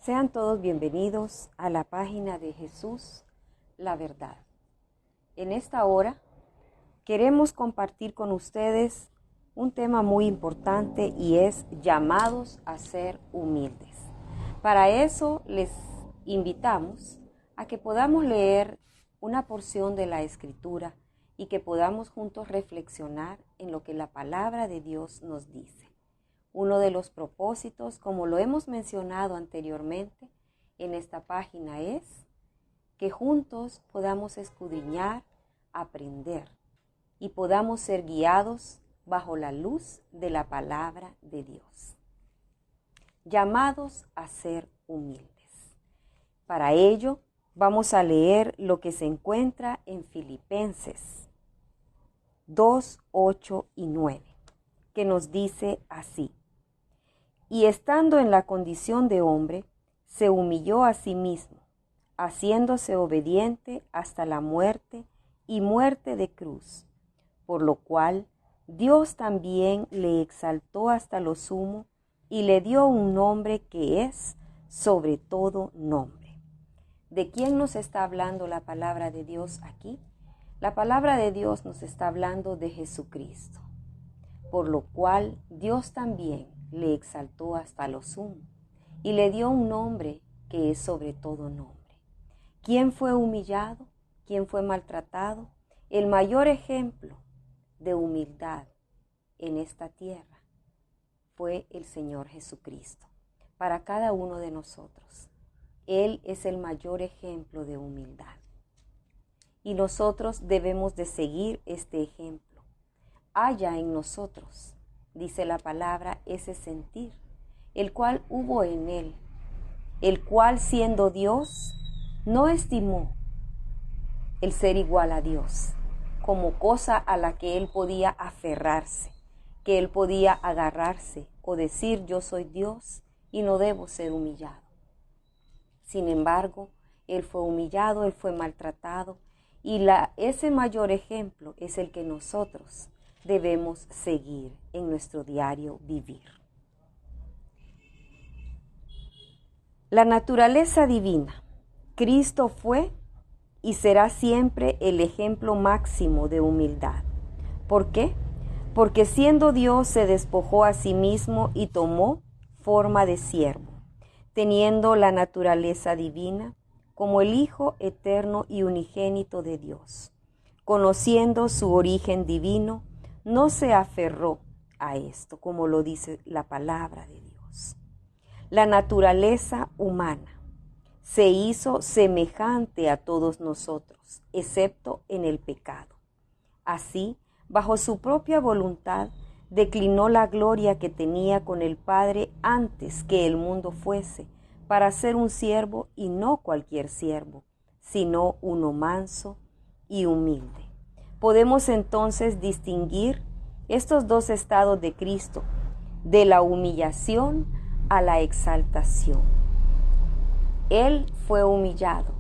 Sean todos bienvenidos a la página de Jesús, la verdad. En esta hora queremos compartir con ustedes un tema muy importante y es llamados a ser humildes. Para eso les invitamos a que podamos leer una porción de la Escritura y que podamos juntos reflexionar en lo que la palabra de Dios nos dice. Uno de los propósitos, como lo hemos mencionado anteriormente en esta página, es que juntos podamos escudriñar, aprender y podamos ser guiados bajo la luz de la palabra de Dios. Llamados a ser humildes. Para ello, vamos a leer lo que se encuentra en Filipenses 2, 8 y 9, que nos dice así: y estando en la condición de hombre, se humilló a sí mismo, haciéndose obediente hasta la muerte y muerte de cruz, por lo cual Dios también le exaltó hasta lo sumo y le dio un nombre que es sobre todo nombre. ¿De quién nos está hablando la palabra de Dios aquí? La palabra de Dios nos está hablando de Jesucristo, por lo cual Dios también le exaltó hasta lo sumo y le dio un nombre que es sobre todo nombre. ¿Quién fue humillado? ¿Quién fue maltratado? El mayor ejemplo de humildad en esta tierra fue el Señor Jesucristo. Para cada uno de nosotros, Él es el mayor ejemplo de humildad. Y nosotros debemos de seguir este ejemplo. Haya en nosotros, dice la palabra, ese sentir, el cual hubo en Él, el cual siendo Dios, no estimó el ser igual a Dios como cosa a la que Él podía aferrarse, que Él podía agarrarse o decir yo soy Dios y no debo ser humillado. Sin embargo, Él fue humillado, Él fue maltratado y ese mayor ejemplo es el que nosotros debemos seguir en nuestro diario vivir. La naturaleza divina. Cristo fue y será siempre el ejemplo máximo de humildad. ¿Por qué? Porque siendo Dios se despojó a sí mismo y tomó forma de siervo, teniendo la naturaleza divina como el Hijo eterno y unigénito de Dios. Conociendo su origen divino, no se aferró a esto, como lo dice la palabra de Dios. La naturaleza humana se hizo semejante a todos nosotros, excepto en el pecado. Así, bajo su propia voluntad, declinó la gloria que tenía con el Padre antes que el mundo fuese, para ser un siervo y no cualquier siervo, sino uno manso y humilde. Podemos entonces distinguir estos dos estados de Cristo, de la humillación a la exaltación. Él fue humillado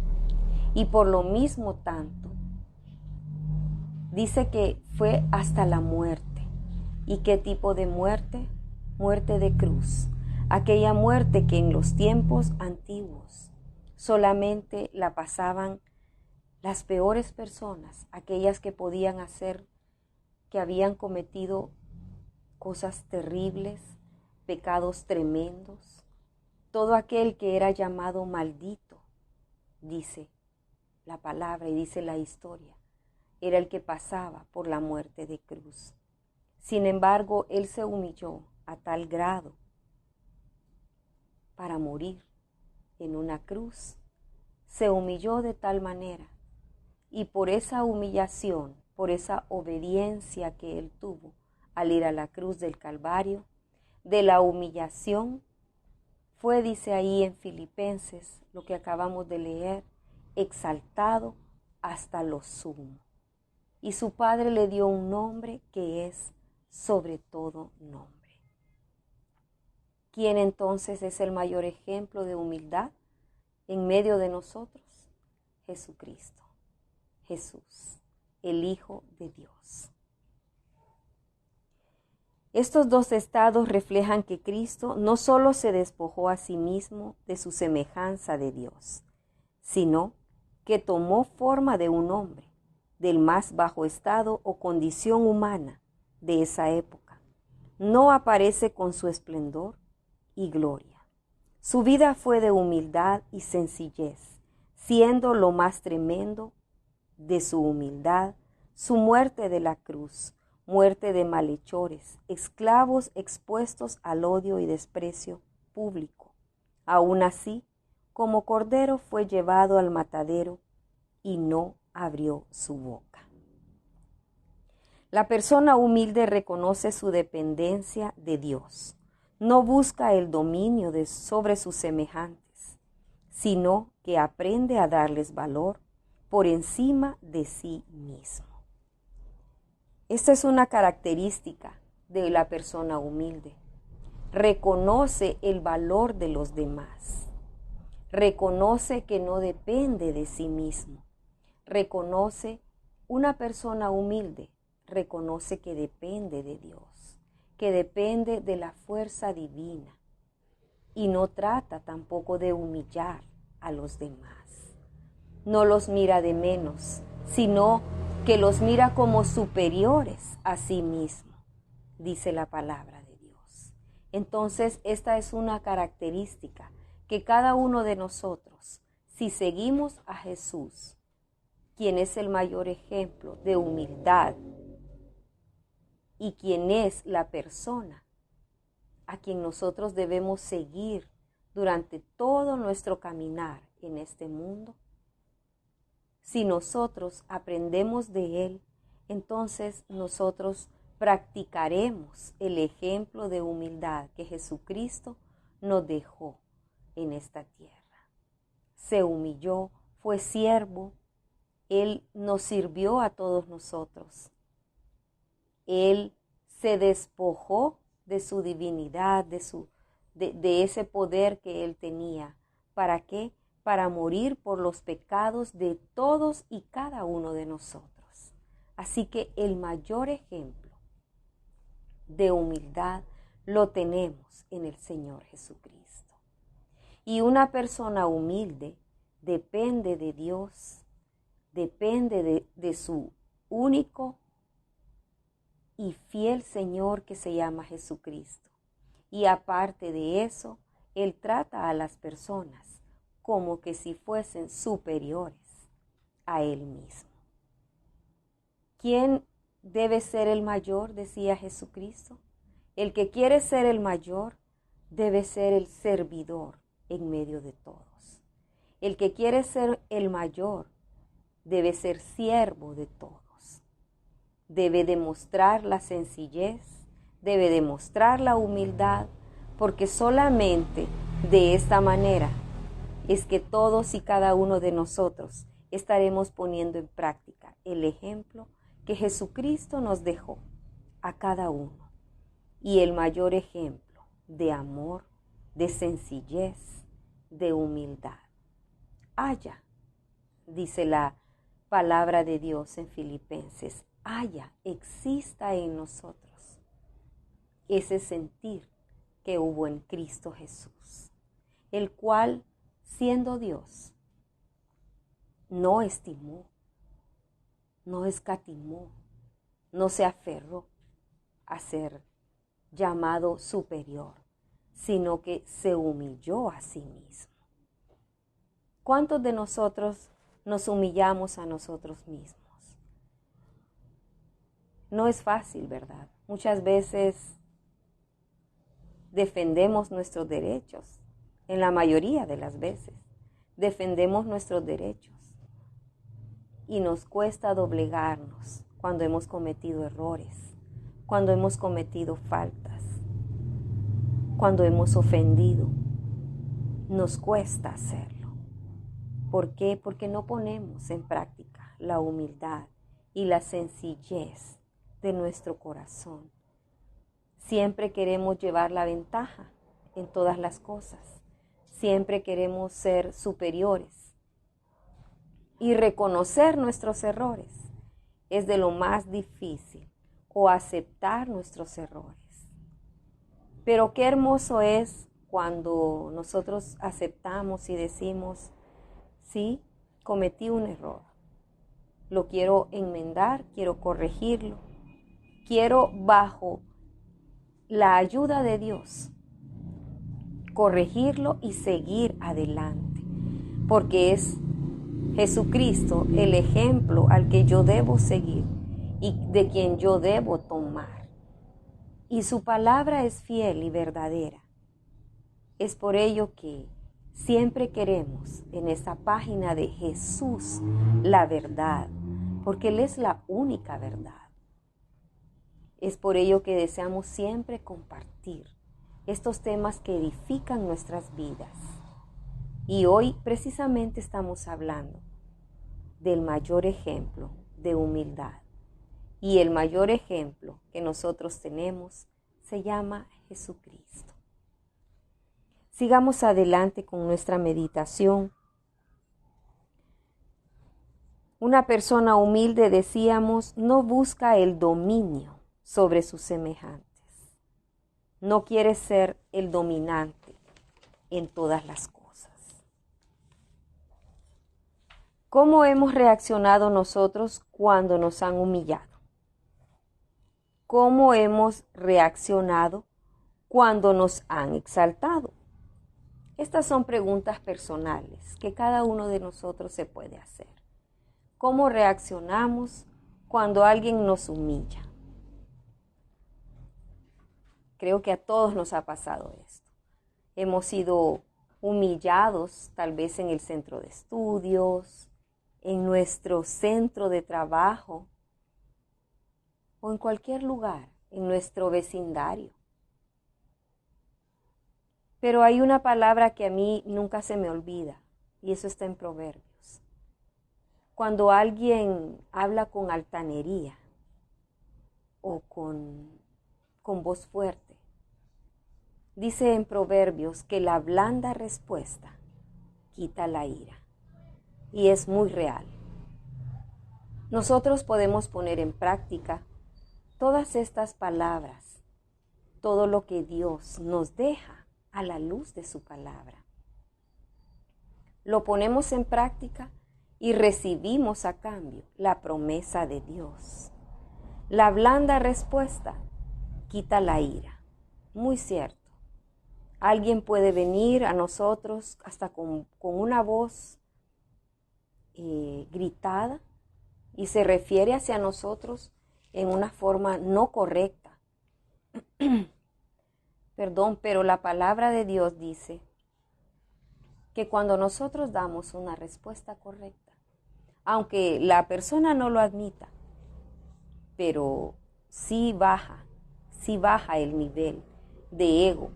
y por lo mismo tanto dice que fue hasta la muerte. ¿Y qué tipo de muerte? Muerte de cruz. Aquella muerte que en los tiempos antiguos solamente la pasaban las peores personas, aquellas que podían hacer, que habían cometido cosas terribles, pecados tremendos. Todo aquel que era llamado maldito, dice la palabra y dice la historia, era el que pasaba por la muerte de cruz. Sin embargo, Él se humilló a tal grado para morir en una cruz. Se humilló de tal manera y por esa humillación, por esa obediencia que Él tuvo al ir a la cruz del Calvario, de la humillación fue, dice ahí en Filipenses, lo que acabamos de leer, exaltado hasta lo sumo. Y su Padre le dio un nombre que es sobre todo nombre. ¿Quién entonces es el mayor ejemplo de humildad en medio de nosotros? Jesucristo, Jesús, el Hijo de Dios. Estos dos estados reflejan que Cristo no solo se despojó a sí mismo de su semejanza de Dios, sino que tomó forma de un hombre, del más bajo estado o condición humana de esa época. No aparece con su esplendor y gloria. Su vida fue de humildad y sencillez, siendo lo más tremendo de su humildad su muerte de la cruz, muerte de malhechores, esclavos expuestos al odio y desprecio público. Aún así, como cordero fue llevado al matadero y no abrió su boca. La persona humilde reconoce su dependencia de Dios. No busca el dominio sobre sus semejantes, sino que aprende a darles valor por encima de sí mismo. Esta es una característica de la persona humilde. Reconoce el valor de los demás. Reconoce que no depende de sí mismo. Reconoce, una persona humilde reconoce que depende de Dios, que depende de la fuerza divina y no trata tampoco de humillar a los demás. No los mira de menos, sino que los mira como superiores a sí mismo, dice la palabra de Dios. Entonces, esta es una característica que cada uno de nosotros, si seguimos a Jesús, quien es el mayor ejemplo de humildad y quien es la persona a quien nosotros debemos seguir durante todo nuestro caminar en este mundo, si nosotros aprendemos de Él, entonces nosotros practicaremos el ejemplo de humildad que Jesucristo nos dejó en esta tierra. Se humilló, fue siervo, Él nos sirvió a todos nosotros. Él se despojó de su divinidad, de ese poder que Él tenía. ¿Para qué? Para morir por los pecados de todos y cada uno de nosotros. Así que el mayor ejemplo de humildad lo tenemos en el Señor Jesucristo. Y una persona humilde depende de Dios, depende de su único y fiel Señor que se llama Jesucristo. Y aparte de eso, Él trata a las personas como que si fuesen superiores a Él mismo. ¿Quién debe ser el mayor? Decía Jesucristo. El que quiere ser el mayor debe ser el servidor en medio de todos. El que quiere ser el mayor debe ser siervo de todos. Debe demostrar la sencillez, debe demostrar la humildad, porque solamente de esta manera es que todos y cada uno de nosotros estaremos poniendo en práctica el ejemplo que Jesucristo nos dejó a cada uno. Y el mayor ejemplo de amor, de sencillez, de humildad. Haya, dice la palabra de Dios en Filipenses, haya, exista en nosotros ese sentir que hubo en Cristo Jesús, el cual, siendo Dios, no estimó, no escatimó, no se aferró a ser llamado superior, sino que se humilló a sí mismo. ¿Cuántos de nosotros nos humillamos a nosotros mismos? No es fácil, ¿verdad? Muchas veces defendemos nuestros derechos, en la mayoría de las veces, defendemos nuestros derechos y nos cuesta doblegarnos cuando hemos cometido errores, cuando hemos cometido faltas, cuando hemos ofendido. Nos cuesta hacerlo. ¿Por qué? Porque no ponemos en práctica la humildad y la sencillez de nuestro corazón. Siempre queremos llevar la ventaja en todas las cosas. Siempre queremos ser superiores. Y reconocer nuestros errores es de lo más difícil, o aceptar nuestros errores. Pero qué hermoso es cuando nosotros aceptamos y decimos, sí, cometí un error, lo quiero enmendar, quiero corregirlo, quiero bajo la ayuda de Dios corregirlo y seguir adelante, porque es Jesucristo el ejemplo al que yo debo seguir y de quien yo debo tomar. Y su palabra es fiel y verdadera. Es por ello que siempre queremos en esta página de Jesús la verdad, porque Él es la única verdad. Es por ello que deseamos siempre compartir estos temas que edifican nuestras vidas. Y hoy precisamente estamos hablando del mayor ejemplo de humildad. Y el mayor ejemplo que nosotros tenemos se llama Jesucristo. Sigamos adelante con nuestra meditación. Una persona humilde, decíamos, no busca el dominio sobre sus semejantes. No quiere ser el dominante en todas las cosas. ¿Cómo hemos reaccionado nosotros cuando nos han humillado? ¿Cómo hemos reaccionado cuando nos han exaltado? Estas son preguntas personales que cada uno de nosotros se puede hacer. ¿Cómo reaccionamos cuando alguien nos humilla? Creo que a todos nos ha pasado esto. Hemos sido humillados tal vez en el centro de estudios, en nuestro centro de trabajo o en cualquier lugar, en nuestro vecindario. Pero hay una palabra que a mí nunca se me olvida y eso está en Proverbios. Cuando alguien habla con altanería o con voz fuerte, dice en Proverbios que la blanda respuesta quita la ira. Y es muy real. Nosotros podemos poner en práctica todas estas palabras, todo lo que Dios nos deja a la luz de su palabra. Lo ponemos en práctica y recibimos a cambio la promesa de Dios. La blanda respuesta quita la ira. Muy cierto. Alguien puede venir a nosotros hasta con una voz gritada y se refiere hacia nosotros en una forma no correcta. Perdón, pero la palabra de Dios dice que cuando nosotros damos una respuesta correcta, aunque la persona no lo admita, pero sí baja el nivel de ego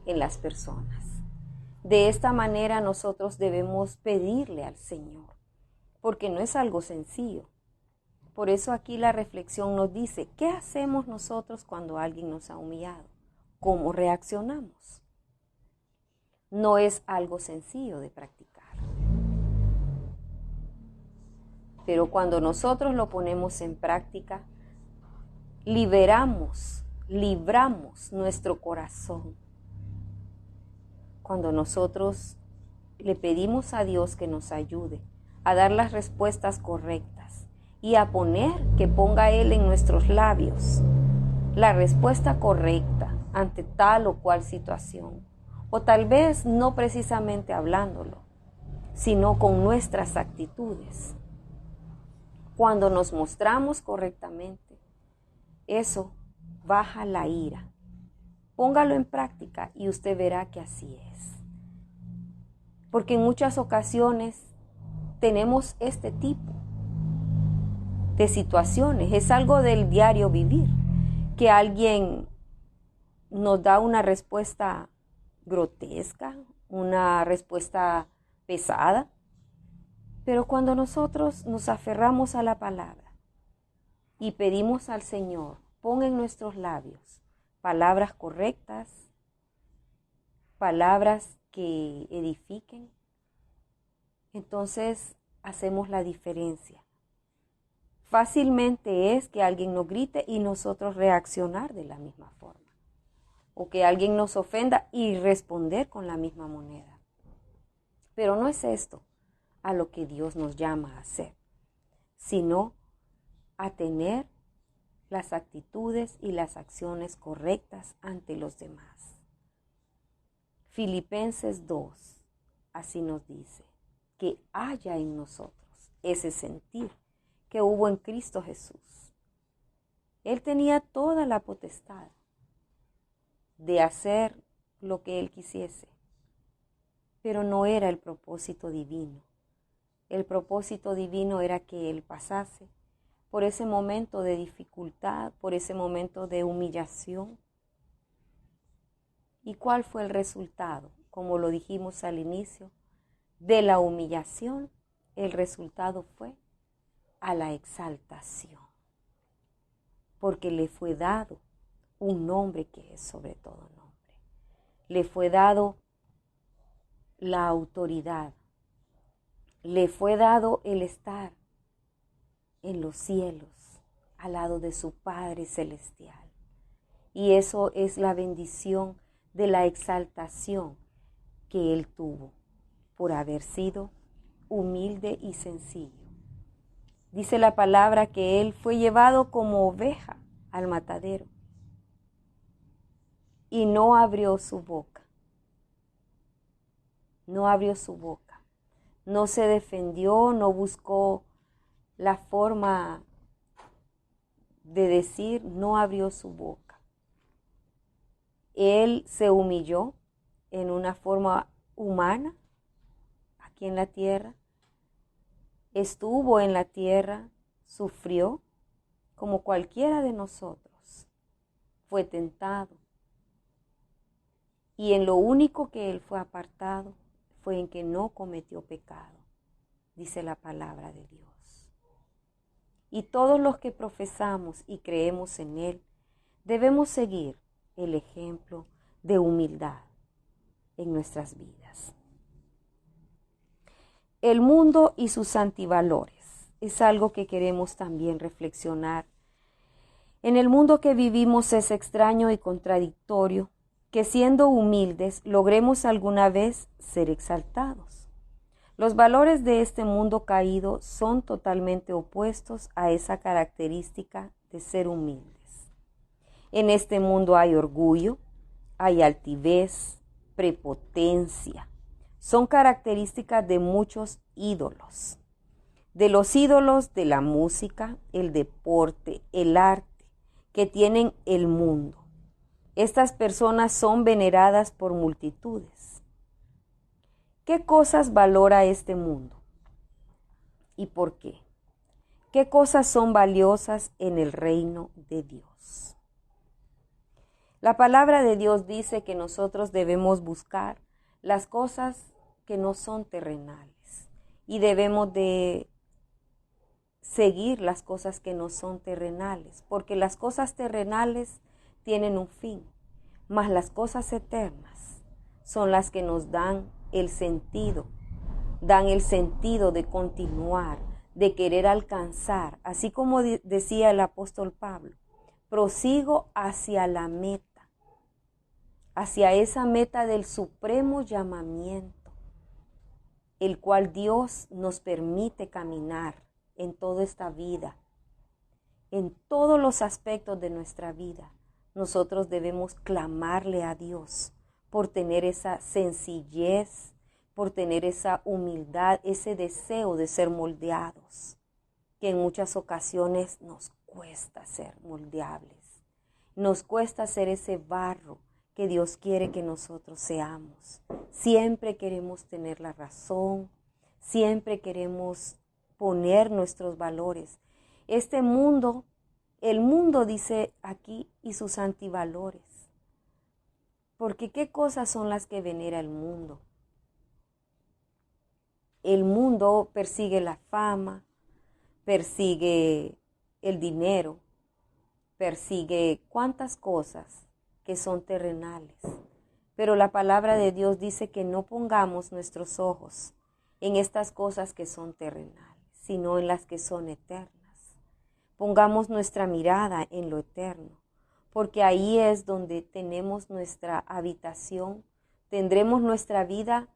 en las personas. De esta manera nosotros debemos pedirle al Señor, porque no es algo sencillo. Por eso aquí la reflexión nos dice, ¿qué hacemos nosotros cuando alguien nos ha humillado? ¿Cómo reaccionamos? No es algo sencillo de practicar. Pero cuando nosotros lo ponemos en práctica, libramos nuestro corazón. Cuando nosotros le pedimos a Dios que nos ayude a dar las respuestas correctas y a que ponga Él en nuestros labios la respuesta correcta ante tal o cual situación, o tal vez no precisamente hablándolo, sino con nuestras actitudes. Cuando nos mostramos correctamente, eso baja la ira. Póngalo en práctica y usted verá que así es. Porque en muchas ocasiones tenemos este tipo de situaciones. Es algo del diario vivir, que alguien nos da una respuesta grotesca, una respuesta pesada. Pero cuando nosotros nos aferramos a la palabra y pedimos al Señor, ponga en nuestros labios palabras correctas, palabras que edifiquen, entonces hacemos la diferencia. Fácilmente es que alguien nos grite y nosotros reaccionar de la misma forma. o que alguien nos ofenda y responder con la misma moneda. Pero no es esto a lo que Dios nos llama a hacer, sino a tener las actitudes y las acciones correctas ante los demás. Filipenses 2, así nos dice, que haya en nosotros ese sentir que hubo en Cristo Jesús. Él tenía toda la potestad de hacer lo que Él quisiese, pero no era el propósito divino. El propósito divino era que Él pasase por ese momento de dificultad, por ese momento de humillación. ¿Y cuál fue el resultado? Como lo dijimos al inicio, de la humillación, el resultado fue a la exaltación, porque le fue dado un nombre que es sobre todo nombre. Le fue dado la autoridad, le fue dado el estar en los cielos, al lado de su Padre Celestial. Y eso es la bendición de la exaltación que Él tuvo por haber sido humilde y sencillo. Dice la palabra que Él fue llevado como oveja al matadero y no abrió su boca. No abrió su boca. No se defendió, no buscó la forma de decir, no abrió su boca. Él se humilló en una forma humana aquí en la tierra. Estuvo en la tierra, sufrió como cualquiera de nosotros. Fue tentado. Y en lo único que Él fue apartado fue en que no cometió pecado, dice la palabra de Dios. Y todos los que profesamos y creemos en Él, debemos seguir el ejemplo de humildad en nuestras vidas. El mundo y sus antivalores es algo que queremos también reflexionar. En el mundo que vivimos es extraño y contradictorio que siendo humildes logremos alguna vez ser exaltados. Los valores de este mundo caído son totalmente opuestos a esa característica de ser humildes. En este mundo hay orgullo, hay altivez, prepotencia. Son características de muchos ídolos. De los ídolos de la música, el deporte, el arte, que tienen el mundo. Estas personas son veneradas por multitudes. ¿Qué cosas valora este mundo? ¿Y por qué? ¿Qué cosas son valiosas en el reino de Dios? La palabra de Dios dice que nosotros debemos buscar las cosas que no son terrenales y debemos de seguir las cosas que no son terrenales, porque las cosas terrenales tienen un fin, mas las cosas eternas son las que nos dan el sentido de continuar, de querer alcanzar, así como decía el apóstol Pablo, prosigo hacia la meta, hacia esa meta del supremo llamamiento, el cual Dios nos permite caminar en toda esta vida, en todos los aspectos de nuestra vida. Nosotros debemos clamarle a Dios por tener esa sencillez, por tener esa humildad, ese deseo de ser moldeados, que en muchas ocasiones nos cuesta ser moldeables. Nos cuesta ser ese barro que Dios quiere que nosotros seamos. Siempre queremos tener la razón, siempre queremos poner nuestros valores. Este mundo, el mundo dice aquí, y sus antivalores. Porque ¿qué cosas son las que venera el mundo? El mundo persigue la fama, persigue el dinero, persigue cuantas cosas que son terrenales. Pero la palabra de Dios dice que no pongamos nuestros ojos en estas cosas que son terrenales, sino en las que son eternas. Pongamos nuestra mirada en lo eterno, porque ahí es donde tenemos nuestra habitación, tendremos nuestra vida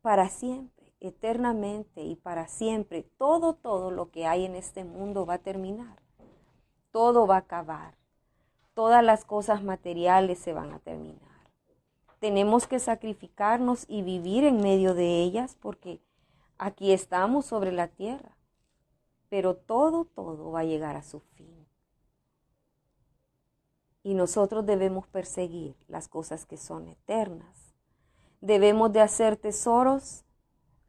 para siempre, eternamente y para siempre. Todo lo que hay en este mundo va a terminar, todo va a acabar, todas las cosas materiales se van a terminar. Tenemos que sacrificarnos y vivir en medio de ellas porque aquí estamos sobre la tierra, pero todo va a llegar a su fin. Y nosotros debemos perseguir las cosas que son eternas. Debemos de hacer tesoros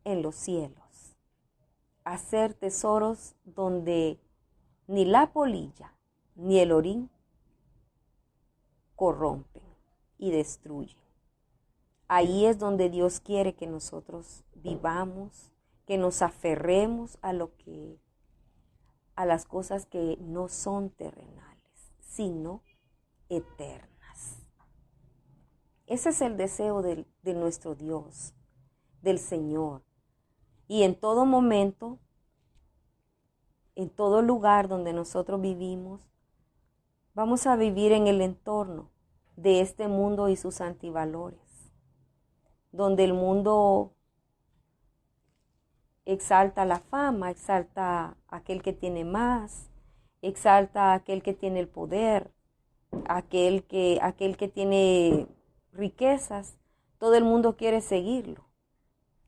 en los cielos, hacer tesoros donde ni la polilla ni el orín corrompen y destruyen. Ahí es donde Dios quiere que nosotros vivamos, que nos aferremos a las cosas que no son terrenales, sino eternas. Ese es el deseo de nuestro Dios, del Señor. Y en todo momento, en todo lugar donde nosotros vivimos, vamos a vivir en el entorno de este mundo y sus antivalores, donde el mundo exalta la fama, exalta a aquel que tiene más, exalta a aquel que tiene el poder, aquel que tiene riquezas. Todo el mundo quiere seguirlo,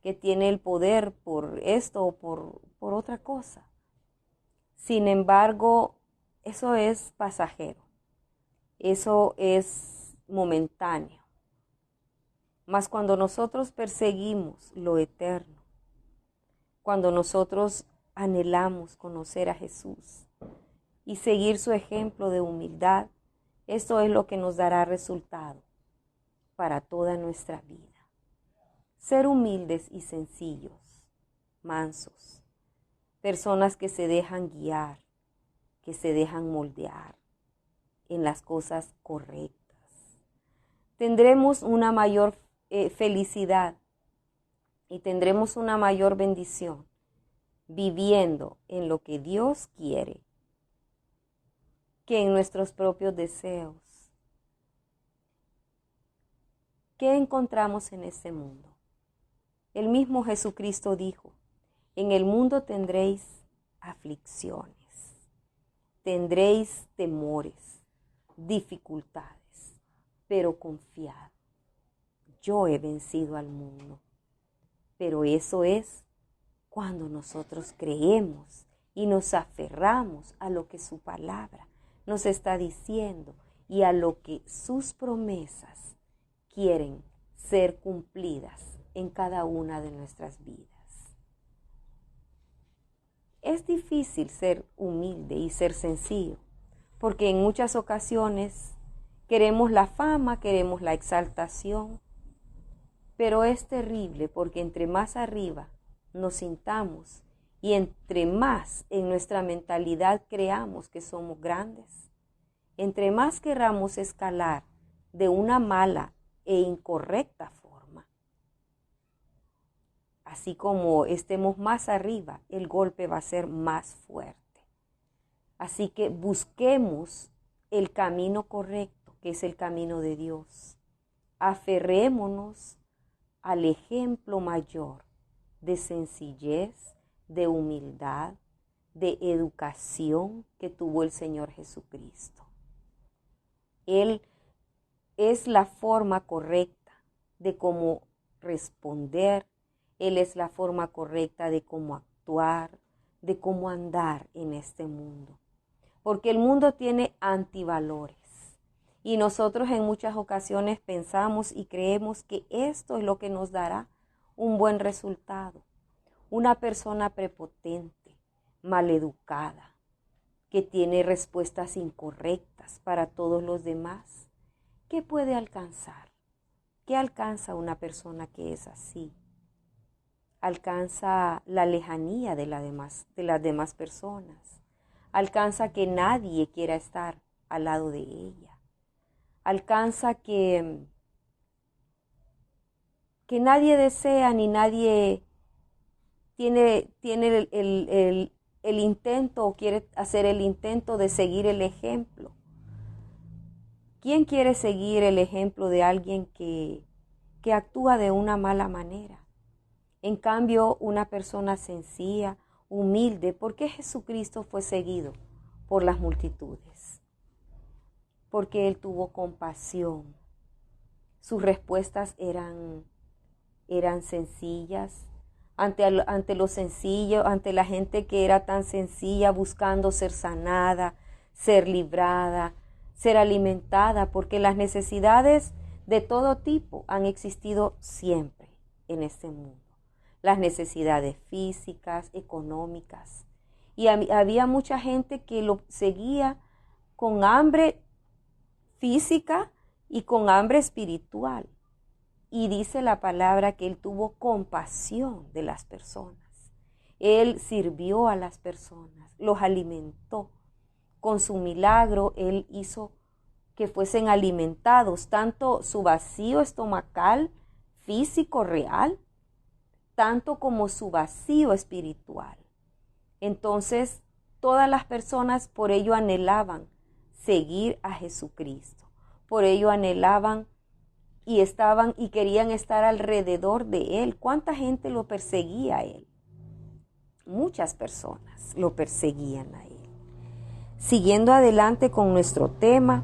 que tiene el poder por esto o por otra cosa. Sin embargo, eso es pasajero, eso es momentáneo. Mas cuando nosotros perseguimos lo eterno, cuando nosotros anhelamos conocer a Jesús y seguir su ejemplo de humildad, esto es lo que nos dará resultado para toda nuestra vida. Ser humildes y sencillos, mansos, personas que se dejan guiar, que se dejan moldear en las cosas correctas. Tendremos una mayor felicidad y tendremos una mayor bendición viviendo en lo que Dios quiere que en nuestros propios deseos. ¿Qué encontramos en este mundo? El mismo Jesucristo dijo, en el mundo tendréis aflicciones, tendréis temores, dificultades, pero confiad, yo he vencido al mundo. Pero eso es cuando nosotros creemos y nos aferramos a lo que su palabra nos está diciendo y a lo que sus promesas quieren ser cumplidas en cada una de nuestras vidas. Es difícil ser humilde y ser sencillo, porque en muchas ocasiones queremos la fama, queremos la exaltación, pero es terrible porque entre más arriba nos sintamos y entre más en nuestra mentalidad creamos que somos grandes, entre más queramos escalar de una mala e incorrecta forma, así como estemos más arriba, el golpe va a ser más fuerte. Así que busquemos el camino correcto, que es el camino de Dios. Aferrémonos al ejemplo mayor de sencillez, de humildad, de educación que tuvo el Señor Jesucristo. Él es la forma correcta de cómo responder, Él es la forma correcta de cómo actuar, de cómo andar en este mundo. Porque el mundo tiene antivalores. Y nosotros en muchas ocasiones pensamos y creemos que esto es lo que nos dará un buen resultado. Una persona prepotente, maleducada, que tiene respuestas incorrectas para todos los demás. ¿Qué puede alcanzar? ¿Qué alcanza una persona que es así? Alcanza la lejanía de las demás personas. Alcanza que nadie quiera estar al lado de ella. Alcanza que nadie desea ni nadie tiene el intento o quiere hacer el intento de seguir el ejemplo ¿Quién quiere seguir el ejemplo de alguien que actúa de una mala manera? En cambio, una persona sencilla, humilde, ¿por qué Jesucristo fue seguido por las multitudes? Porque Él tuvo compasión. Sus respuestas eran sencillas. Ante lo sencillo, ante la gente que era tan sencilla, buscando ser sanada, ser librada, ser alimentada, porque las necesidades de todo tipo han existido siempre en este mundo. Las necesidades físicas, económicas. Y había mucha gente que lo seguía con hambre física y con hambre espiritual. Y dice la palabra que Él tuvo compasión de las personas. Él sirvió a las personas, los alimentó. Con su milagro, Él hizo que fuesen alimentados, tanto su vacío estomacal, físico, real, tanto como su vacío espiritual. Entonces, todas las personas por ello anhelaban seguir a Jesucristo. Por ello anhelaban y querían estar alrededor de Él. ¿Cuánta gente lo perseguía a Él? Muchas personas lo perseguían a Él. Siguiendo adelante con nuestro tema,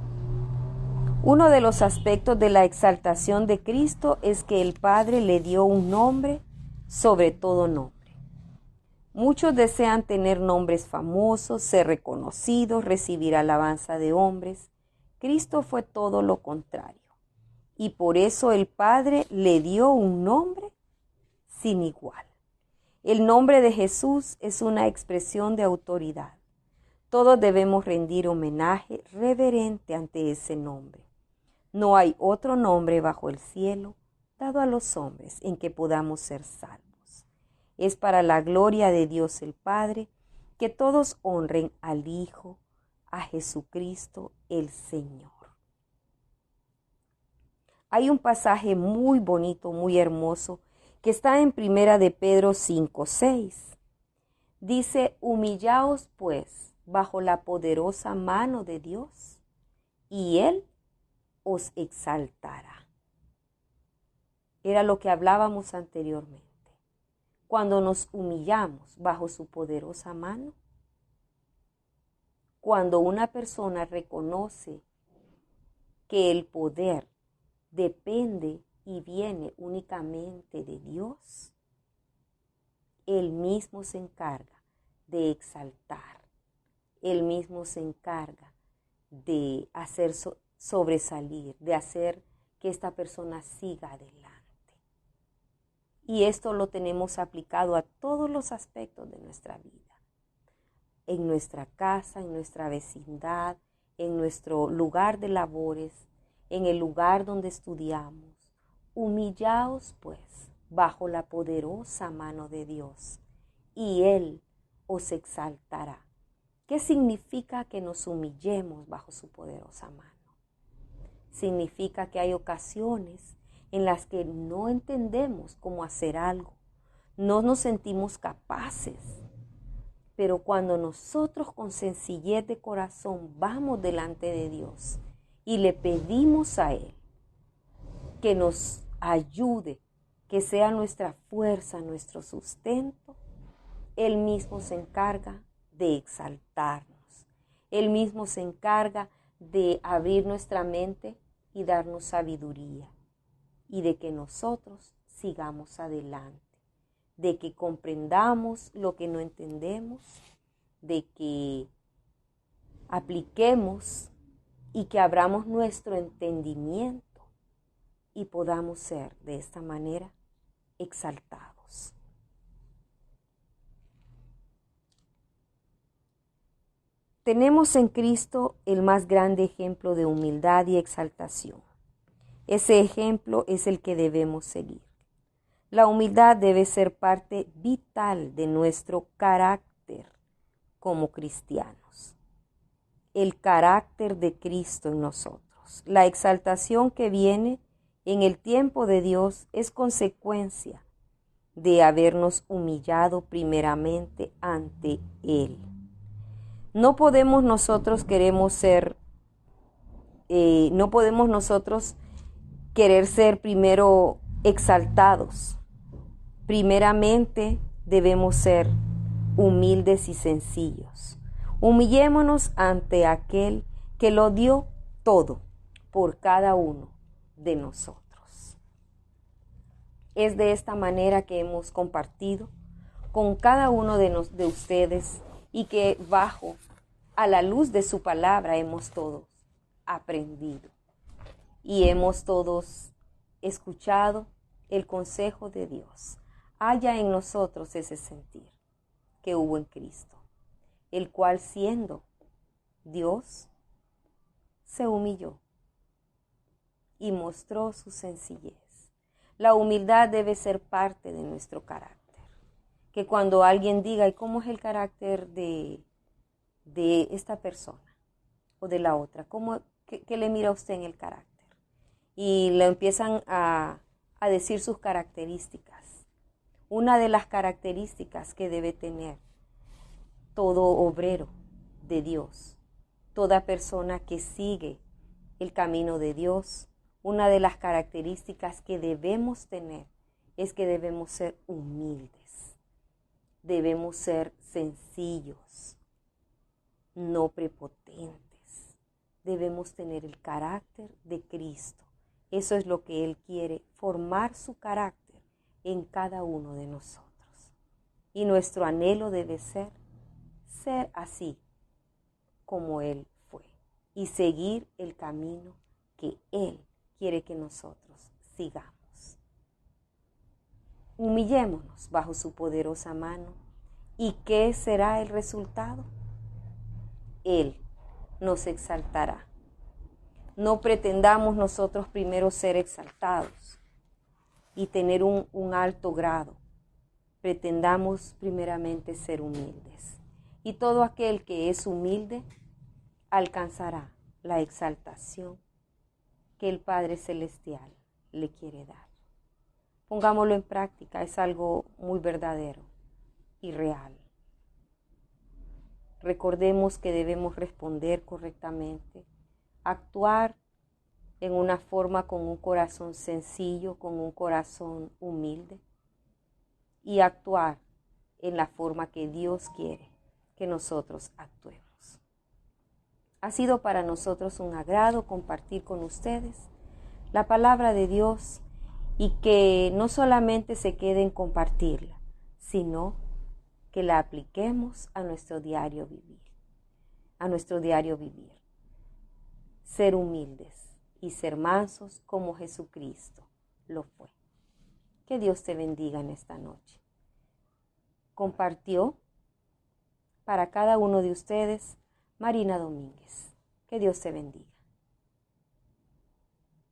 uno de los aspectos de la exaltación de Cristo es que el Padre le dio un nombre sobre todo nombre. Muchos desean tener nombres famosos, ser reconocidos, recibir alabanza de hombres. Cristo fue todo lo contrario. Y por eso el Padre le dio un nombre sin igual. El nombre de Jesús es una expresión de autoridad. Todos debemos rendir homenaje reverente ante ese nombre. No hay otro nombre bajo el cielo dado a los hombres en que podamos ser salvos. Es para la gloria de Dios el Padre que todos honren al Hijo, a Jesucristo el Señor. Hay un pasaje muy bonito, muy hermoso, que está en Primera de Pedro 5:6. Dice, humillaos pues bajo la poderosa mano de Dios, y Él os exaltará. Era lo que hablábamos anteriormente. Cuando nos humillamos bajo su poderosa mano, cuando una persona reconoce que el poder depende y viene únicamente de Dios, Él mismo se encarga de exaltar, Él mismo se encarga de hacer sobresalir, de hacer que esta persona siga adelante. Y esto lo tenemos aplicado a todos los aspectos de nuestra vida. En nuestra casa, en nuestra vecindad, en nuestro lugar de labores, en el lugar donde estudiamos. Humillaos pues bajo la poderosa mano de Dios, y Él os exaltará. ¿Qué significa que nos humillemos bajo su poderosa mano? Significa que hay ocasiones en las que no entendemos cómo hacer algo, no nos sentimos capaces, pero cuando nosotros con sencillez de corazón vamos delante de Dios y le pedimos a Él que nos ayude, que sea nuestra fuerza, nuestro sustento, Él mismo se encarga de exaltarnos, Él mismo se encarga de abrir nuestra mente y darnos sabiduría, y de que nosotros sigamos adelante, de que comprendamos lo que no entendemos, de que apliquemos y que abramos nuestro entendimiento y podamos ser de esta manera exaltados. Tenemos en Cristo el más grande ejemplo de humildad y exaltación. Ese ejemplo es el que debemos seguir. La humildad debe ser parte vital de nuestro carácter como cristianos. El carácter de Cristo en nosotros. La exaltación que viene en el tiempo de Dios es consecuencia de habernos humillado primeramente ante Él. No podemos nosotros queremos ser no podemos nosotros querer ser primero exaltados. Primeramente debemos ser humildes y sencillos. Humillémonos ante aquel que lo dio todo por cada uno de nosotros. Es de esta manera que hemos compartido con cada uno de ustedes y que a la luz de su palabra hemos todos aprendido y hemos todos escuchado el consejo de Dios. Haya en nosotros ese sentir que hubo en Cristo, el cual siendo Dios se humilló y mostró su sencillez. La humildad debe ser parte de nuestro carácter. Que cuando alguien diga, ¿y cómo es el carácter de esta persona o de la otra? ¿Qué le mira a usted en el carácter? Y le empiezan a decir sus características. Una de las características que debe tener todo obrero de Dios, toda persona que sigue el camino de Dios, una de las características que debemos tener es que debemos ser humildes, debemos ser sencillos, no prepotentes, debemos tener el carácter de Cristo. Eso es lo que Él quiere, formar su carácter en cada uno de nosotros. Y nuestro anhelo debe ser así como Él fue y seguir el camino que Él quiere que nosotros sigamos. Humillémonos bajo su poderosa mano. ¿Y qué será el resultado? Él nos exaltará. No pretendamos nosotros primero ser exaltados y tener un alto grado. Pretendamos primeramente ser humildes. Y todo aquel que es humilde alcanzará la exaltación que el Padre Celestial le quiere dar. Pongámoslo en práctica, es algo muy verdadero y real. Recordemos que debemos responder correctamente, actuar en una forma con un corazón sencillo, con un corazón humilde y actuar en la forma que Dios quiere que nosotros actuemos. Ha sido para nosotros un agrado compartir con ustedes la palabra de Dios y que no solamente se quede en compartirla, sino que la apliquemos a nuestro diario vivir. Ser humildes y ser mansos como Jesucristo lo fue. Que Dios te bendiga en esta noche. Compartió para cada uno de ustedes Marina Domínguez. Que Dios te bendiga.